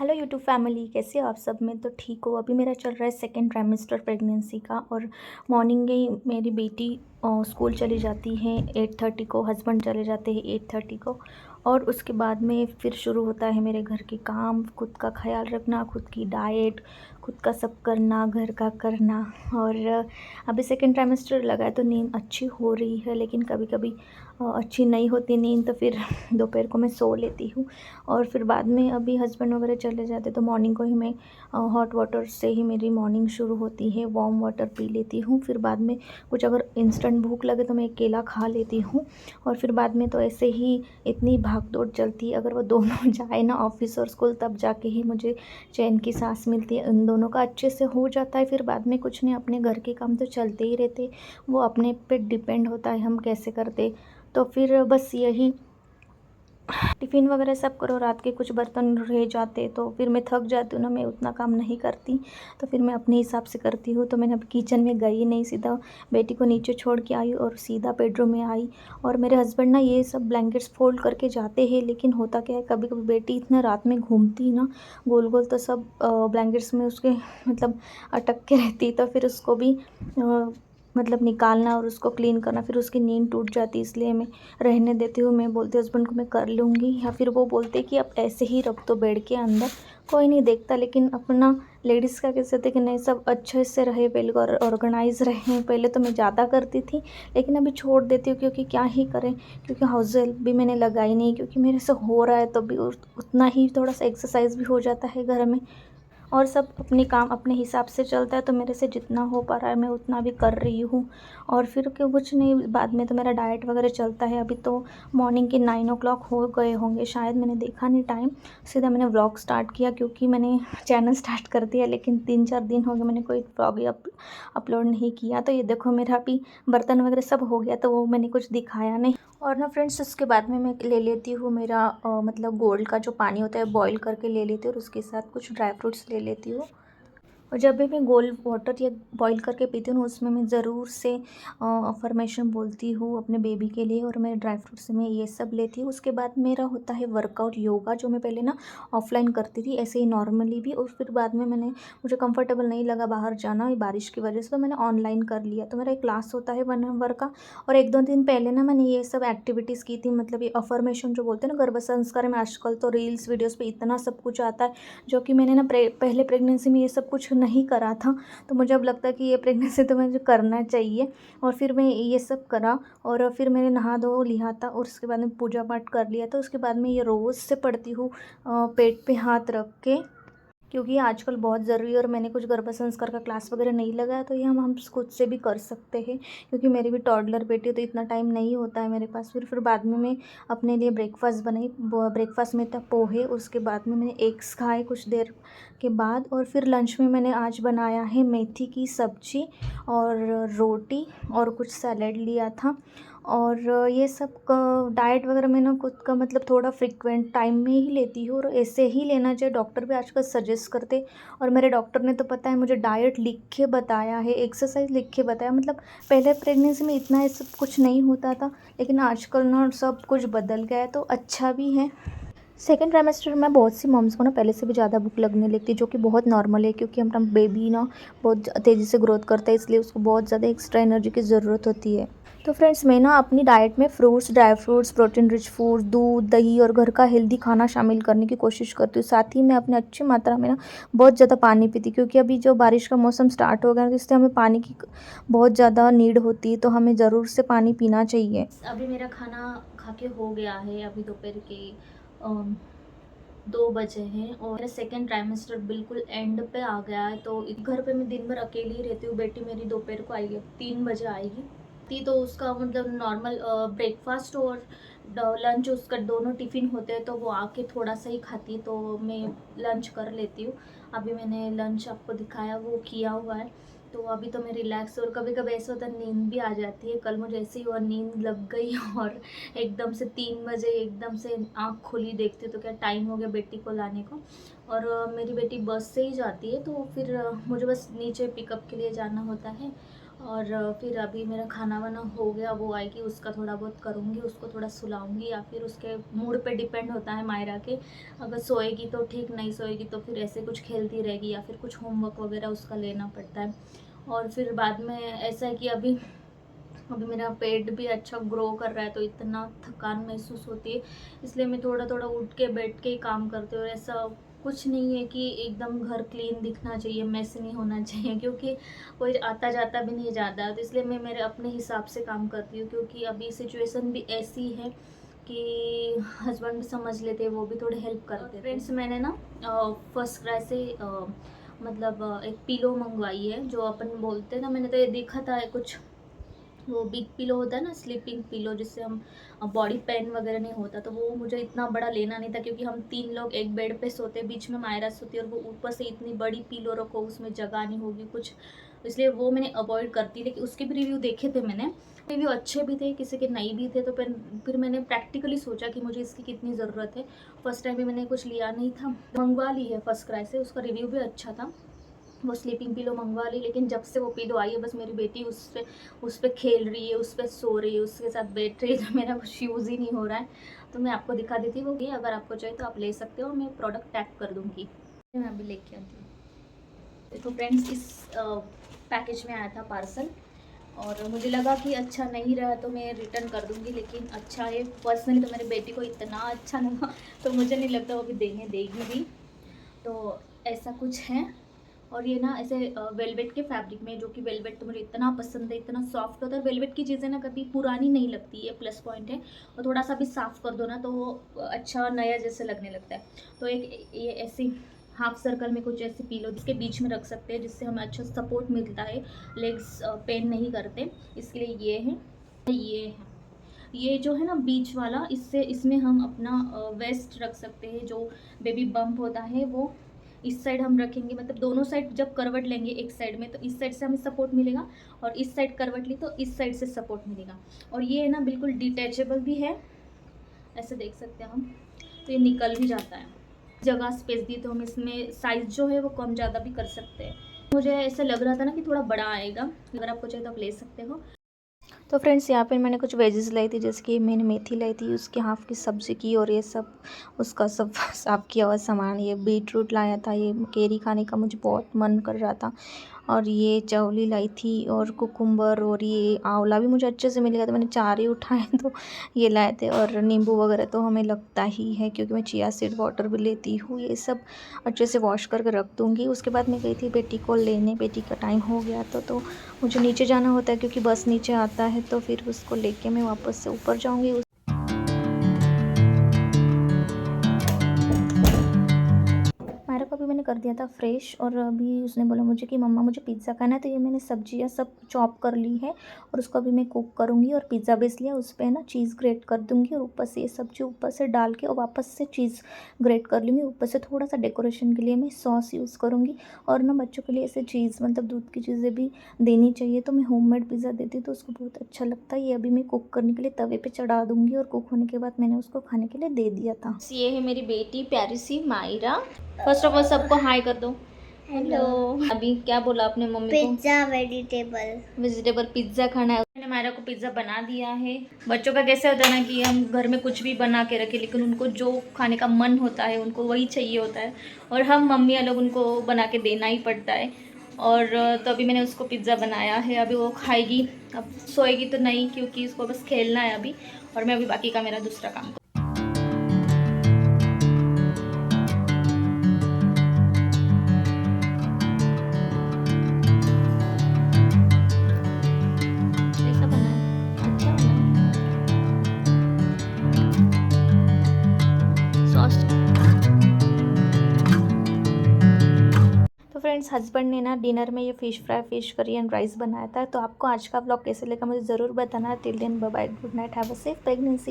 Hello YouTube family, कैसे हो आप सब? मैं तो ठीक हूँ। अभी मेरा चल रहा है सेकंड ट्राइमेस्टर प्रेगनेंसी का, और मॉर्निंग ही मेरी बेटी स्कूल चली जाती है 8:30 को, हस्बैंड चले जाते हैं 8:30 को। और उसके बाद में फिर शुरू होता है मेरे घर के काम, खुद का ख्याल रखना, खुद की डाइट, खुद का सब करना, घर का करना। और अभी सेकंड ट्राइमेस्टर लगा है तो नींद अच्छी हो रही है, लेकिन कभी कभी अच्छी नहीं होती नींद, तो फिर दोपहर को मैं सो लेती हूँ। और फिर बाद में अभी हस्बैंड वगैरह चले जाते तो मॉर्निंग को ही मैं हॉट वाटर से ही मेरी मॉर्निंग शुरू होती है। वार्म वाटर पी लेती हूँ, फिर बाद में कुछ अगर इंस्टेंट भूख लगे तो मैं एक केला खा लेती हूँ। और फिर बाद में तो ऐसे ही इतनी भाग दौड़ चलती है, अगर वो दोनों जाए ना ऑफिस और स्कूल, तब जाके ही मुझे चैन की सांस मिलती है। उन दोनों का अच्छे से हो जाता है, फिर बाद में कुछ नहीं, अपने घर के काम तो चलते ही रहते, वो अपने पे डिपेंड होता है हम कैसे करते। तो फिर बस यही टिफ़िन वगैरह सब करो, रात के कुछ बर्तन रह जाते तो फिर मैं थक जाती हूँ ना, मैं उतना काम नहीं करती, तो फिर मैं अपने हिसाब से करती हूँ। तो मैंने अब किचन में गई नहीं, सीधा बेटी को नीचे छोड़ के आई और सीधा बेडरूम में आई। और मेरे हस्बैंड ना ये सब ब्लैंकेट्स फोल्ड करके जाते हैं, लेकिन होता क्या है, कभी कभी बेटी इतना रात में घूमती ना गोल गोल, तो सब ब्लैंकेट्स में उसके मतलब अटक के रहती, तो फिर उसको भी मतलब निकालना और उसको क्लीन करना, फिर उसकी नींद टूट जाती, इसलिए मैं रहने देती हूँ। मैं बोलती हूँ हस्बैंड को मैं कर लूँगी, या फिर वो बोलते कि अब ऐसे ही रख दो बेड के अंदर, कोई नहीं देखता। लेकिन अपना लेडीज़ का कैसे होता है कि नहीं, सब अच्छे से रहे, पहले ऑर्गेनाइज रहें। पहले तो मैं ज़्यादा करती थी, लेकिन अभी छोड़ देती हूँ, क्योंकि क्या ही करें, क्योंकि हाउस हेल्प भी मैंने लगाई नहीं, क्योंकि मेरे से हो रहा है तो भी उतना ही थोड़ा सा एक्सरसाइज भी हो जाता है घर में, और सब अपने काम अपने हिसाब से चलता है। तो मेरे से जितना हो पा रहा है मैं उतना भी कर रही हूँ। और फिर क्यों कुछ नहीं, बाद में तो मेरा डाइट वगैरह चलता है। अभी तो मॉर्निंग के 9 o'clock हो गए होंगे शायद, मैंने देखा नहीं टाइम, सीधा मैंने व्लॉग स्टार्ट किया, क्योंकि मैंने चैनल स्टार्ट कर दिया, लेकिन 3-4 दिन हो गए मैंने कोई व्लॉग ही अपलोड नहीं किया। तो ये देखो मेरा अभी बर्तन वगैरह सब हो गया, तो वो मैंने कुछ दिखाया नहीं। और ना फ्रेंड्स, उसके बाद में मैं ले लेती हूँ मेरा मतलब गोल्ड का जो पानी होता है, बॉईल करके ले लेती हूँ, और उसके साथ कुछ ड्राई फ्रूट्स ले लेती हूँ। और जब भी मैं गोल्ड वाटर या बॉईल करके पीती हूँ ना, उसमें मैं ज़रूर से अफर्मेशन बोलती हूँ अपने बेबी के लिए, और मैं ड्राई फ्रूट्स में ये सब लेती हूँ। उसके बाद मेरा होता है वर्कआउट, योगा, जो मैं पहले ना ऑफलाइन करती थी ऐसे ही नॉर्मली भी, और फिर बाद में मुझे कंफर्टेबल नहीं लगा बाहर जाना ये बारिश की वजह से, तो मैंने ऑनलाइन कर लिया। तो मेरा एक क्लास होता है 1 hour का, और 1-2 दिन पहले ना मैंने ये सब एक्टिविटीज़ की थी, मतलब ये अफर्मेशन जो बोलते हैं ना, गर्भ संस्कार में आजकल तो रील्स वीडियोज़ पे इतना सब कुछ आता है, जो कि मैंने ना पहले प्रेगनेंसी में ये सब कुछ नहीं करा था। तो मुझे अब लगता है कि ये प्रेगनेंसी तो मुझे करना चाहिए, और फिर मैं ये सब करा। और फिर मैंने नहा धो लिया था, और उसके बाद में पूजा पाठ कर लिया था। उसके बाद में ये रोज़ से पढ़ती हूँ पेट पे हाथ रख के, क्योंकि आजकल बहुत ज़रूरी है। और मैंने कुछ गर्भ संस्कार का क्लास वगैरह नहीं लगाया, तो ये हम खुद से भी कर सकते हैं, क्योंकि मेरी भी टॉडलर बेटी है, तो इतना टाइम नहीं होता है मेरे पास। फिर बाद में मैं अपने लिए ब्रेकफास्ट बनाई। ब्रेकफास्ट में था पोहे, उसके बाद में मैंने एग्स खाए कुछ देर के बाद। और फिर लंच में मैंने आज बनाया है मेथी की सब्जी और रोटी, और कुछ सैलेड लिया था। और ये सब डाइट वगैरह मैं ना खुद का मतलब थोड़ा फ्रिक्वेंट टाइम में ही लेती हूँ, और ऐसे ही लेना चाहिए, डॉक्टर भी आजकल सजेस्ट करते। और मेरे डॉक्टर ने तो पता है मुझे डाइट लिख के बताया है, एक्सरसाइज लिख के बताया। मतलब पहले प्रेगनेंसी में इतना ये सब कुछ नहीं होता था, लेकिन आजकल ना सब कुछ बदल गया है, तो अच्छा भी है। सेकेंड ट्राइमेस्टर में बहुत सी मॉम्स को ना पहले से भी ज़्यादा भूख लगने लगती है, जो कि बहुत नॉर्मल है, क्योंकि हमारा बेबी ना बहुत तेज़ी से ग्रोथ करता है, इसलिए उसको बहुत ज़्यादा एक्स्ट्रा एनर्जी की ज़रूरत होती है। तो फ्रेंड्स, मैं ना अपनी डाइट में fruits, dry fruits, protein rich food, दूध, दही और घर का हेल्दी खाना शामिल करने की कोशिश करती हूँ। साथ ही मैं अपने अच्छी मात्रा में ना बहुत ज़्यादा पानी पीती हूँ, क्योंकि अभी जो बारिश का मौसम स्टार्ट हो गया है, तो इससे हमें पानी की बहुत ज़्यादा नीड होती है, तो हमें ज़रूर से पानी पीना चाहिए। अभी मेरा खाना खा के हो गया है, अभी दोपहर के 2 बजे हैं, और मेरा सेकेंड ट्राइमेस्टर बिल्कुल एंड पे आ गया है। तो घर पे मैं दिन भर अकेली ही रहती हूँ, बेटी मेरी दोपहर को आएगी, 3 बजे आएगी। तो उसका मतलब नॉर्मल ब्रेकफास्ट और लंच, उसका दोनों टिफ़िन होते हैं, तो वो आके थोड़ा सा ही खाती है, तो मैं लंच कर लेती हूँ। अभी मैंने लंच आपको दिखाया, वो किया हुआ है, तो अभी तो मैं रिलैक्स। और कभी कभी ऐसा होता है नींद भी आ जाती है, कल मुझे ऐसे ही हुआ, नींद लग गई और एकदम से 3 बजे एकदम से आँख खुली, देखती हूँ तो क्या टाइम हो गया बेटी को लाने को। और मेरी बेटी बस से ही जाती है, तो फिर मुझे बस नीचे पिकअप के लिए जाना होता है। और फिर अभी मेरा खाना वाना हो गया, वो आएगी उसका थोड़ा बहुत करूँगी, उसको थोड़ा सुलाऊंगी, या फिर उसके मूड पे डिपेंड होता है मायरा के। अगर सोएगी तो ठीक, नहीं सोएगी तो फिर ऐसे कुछ खेलती रहेगी, या फिर कुछ होमवर्क वगैरह उसका लेना पड़ता है। और फिर बाद में ऐसा है कि अभी अभी मेरा पेट भी अच्छा ग्रो कर रहा है, तो इतना थकान महसूस होती है, इसलिए मैं थोड़ा थोड़ा उठ के बैठ के ही काम करती हूँ। ऐसा कुछ नहीं है कि एकदम घर क्लीन दिखना चाहिए, मैस नहीं होना चाहिए, क्योंकि कोई आता जाता भी नहीं जाता, तो इसलिए मैं मेरे अपने हिसाब से काम करती हूँ। क्योंकि अभी सिचुएशन भी ऐसी है कि हस्बैंड भी समझ लेते हैं, वो भी थोड़े हेल्प करते हैं। फ्रेंड्स, मैंने ना फर्स्ट क्राई से मतलब एक पिलो मंगवाई है, जो अपन बोलते हैं ना, मैंने तो ये देखा था कुछ, वो बिग पिलो होता है ना, स्लीपिंग पिलो, जिससे हम बॉडी पेन वगैरह नहीं होता, तो वो मुझे इतना बड़ा लेना नहीं था, क्योंकि हम 3 लोग एक बेड पे सोते, बीच में मायरा सोती है, और वो ऊपर से इतनी बड़ी पिलो रखो, उसमें जगह नहीं होगी कुछ, इसलिए वो मैंने अवॉइड करती। लेकिन उसके भी रिव्यू देखे थे मैंने, रिव्यू अच्छे भी थे, किसी के नहीं भी थे, तो फिर मैंने प्रैक्टिकली सोचा कि मुझे इसकी कितनी ज़रूरत है। फर्स्ट टाइम भी मैंने कुछ लिया नहीं था, मंगवा ली है फर्स्ट क्राई से, उसका रिव्यू भी अच्छा था, वो स्लीपिंग पिलो मंगवा ली। लेकिन जब से वो पिलो आई है, बस मेरी बेटी उस पर खेल रही है, उस पर सो रही है, उसके साथ बैठ रही है, तो मेरा कुछ यूज़ ही नहीं हो रहा है। तो मैं आपको दिखा देती वो, अगर आपको चाहिए तो आप ले सकते हो, मैं प्रोडक्ट टैग कर दूँगी। मैं अभी लेके आती हूँ। तो फ्रेंड्स, इस पैकेज में आया था पार्सल, और मुझे लगा कि अच्छा नहीं रहा तो मैं रिटर्न कर दूँगी, लेकिन अच्छा है। पर्सनली तो मेरी बेटी को इतना अच्छा लगा, तो मुझे नहीं लगता वो भी देने देगी भी। तो ऐसा कुछ है। और ये ना ऐसे वेलवेट के फैब्रिक में, जो कि वेलवेट तो मुझे इतना पसंद है, इतना सॉफ्ट होता है। वेलवेट की चीज़ें ना कभी पुरानी नहीं लगती, ये प्लस पॉइंट है। और थोड़ा सा भी साफ़ कर दो ना, तो वो अच्छा नया जैसे लगने लगता है। तो एक ये ऐसी हाफ सर्कल में कुछ ऐसी पिलो जिसके बीच में रख सकते हैं, जिससे हमें अच्छा सपोर्ट मिलता है, लेग्स पेन नहीं करते, इसके लिए ये है। ये जो है ना बीच वाला, इससे इसमें हम अपना वेस्ट रख सकते हैं, जो बेबी बम्प होता है वो इस साइड हम रखेंगे, मतलब दोनों साइड जब करवट लेंगे एक साइड में, तो इस साइड से हमें सपोर्ट मिलेगा, और इस साइड करवट ली तो इस साइड से सपोर्ट मिलेगा। और ये ना बिल्कुल डिटैचेबल भी है, ऐसे देख सकते हैं हम, तो ये निकल भी जाता है। जगह स्पेस दी तो हम इसमें साइज़ जो है वो कम ज़्यादा भी कर सकते हैं। मुझे ऐसा लग रहा था ना कि थोड़ा बड़ा आएगा, अगर आपको चाहिए तो आप ले सकते हो। तो फ्रेंड्स, यहाँ पे मैंने कुछ वेजेस लाई थी, जैसे कि मैंने मेथी लाई थी, उसकी हाफ़ की सब्ज़ी की, और ये सब उसका सब साफ़ किया हुआ सामान। ये बीट रूट लाया था, ये केरी खाने का मुझे बहुत मन कर रहा था। और ये चौली लाई थी, और कुकुम्बर, और ये आंवला भी मुझे अच्छे से मिल गया था, मैंने 4 ही उठाए तो ये लाए थे। और नींबू वगैरह तो हमें लगता ही है, क्योंकि मैं चिया सीड वाटर भी लेती हूँ। ये सब अच्छे से वॉश करके रख दूँगी। उसके बाद मैं गई थी बेटी को लेने, बेटी का टाइम हो गया था, तो मुझे नीचे जाना होता है, क्योंकि बस नीचे आता है, तो फिर उसको लेके मैं वापस से ऊपर जाऊँगी। मायरा को अभी मैंने कर दिया था फ्रेश, और अभी उसने बोला मुझे कि मम्मा मुझे पिज़्ज़ा खाना है, तो ये मैंने सब्जियां सब चॉप कर ली है, और उसको अभी मैं कुक करूँगी। और पिज़्ज़ा बेस लिया, उस पर ना चीज़ ग्रेट कर दूँगी, और ऊपर से ये सब्जी ऊपर से डाल के और वापस से चीज़ ग्रेट कर लूँगी। ऊपर से थोड़ा सा डेकोरेशन के लिए मैं सॉस यूज़ करूँगी। और ना बच्चों के लिए ऐसे चीज़, मतलब दूध की चीज़ें भी देनी चाहिए, तो मैं होममेड पिज़्ज़ा देती हूँ, तो उसको बहुत अच्छा लगता है। ये अभी मैं कुक करने के लिए तवे पे चढ़ा दूँगी, और कुक होने के बाद मैंने उसको खाने के लिए दे दिया था। ये है मेरी बेटी प्यारी सी मायरा। फर्स्ट ऑफ ऑल सबको हाय कर दो। हेलो। अभी क्या बोला आपने मम्मी को? पिज्जा वेजिटेबल पिज्ज़ा खाना है। मैंने मायरा को पिज़्ज़ा बना दिया है। बच्चों का कैसे होता है ना कि हम घर में कुछ भी बना के रखें, लेकिन उनको जो खाने का मन होता है उनको वही चाहिए होता है, और हम मम्मियाँ लोग उनको बना के देना ही पड़ता है। और तो अभी मैंने उसको पिज़्ज़ा बनाया है, अभी वो खाएगी। अब सोएगी तो नहीं, क्योंकि उसको बस खेलना है अभी, और मैं अभी बाकी का मेरा दूसरा काम कैसा बना है? अच्छा बना सॉस। तो फ्रेंड्स, हस्बैंड ने ना डिनर में ये fish fry, fish curry and rice बनाया था। तो आपको आज का व्लॉग कैसे लगा मुझे ज़रूर बताना। Till then bye bye, good night, have a safe pregnancy.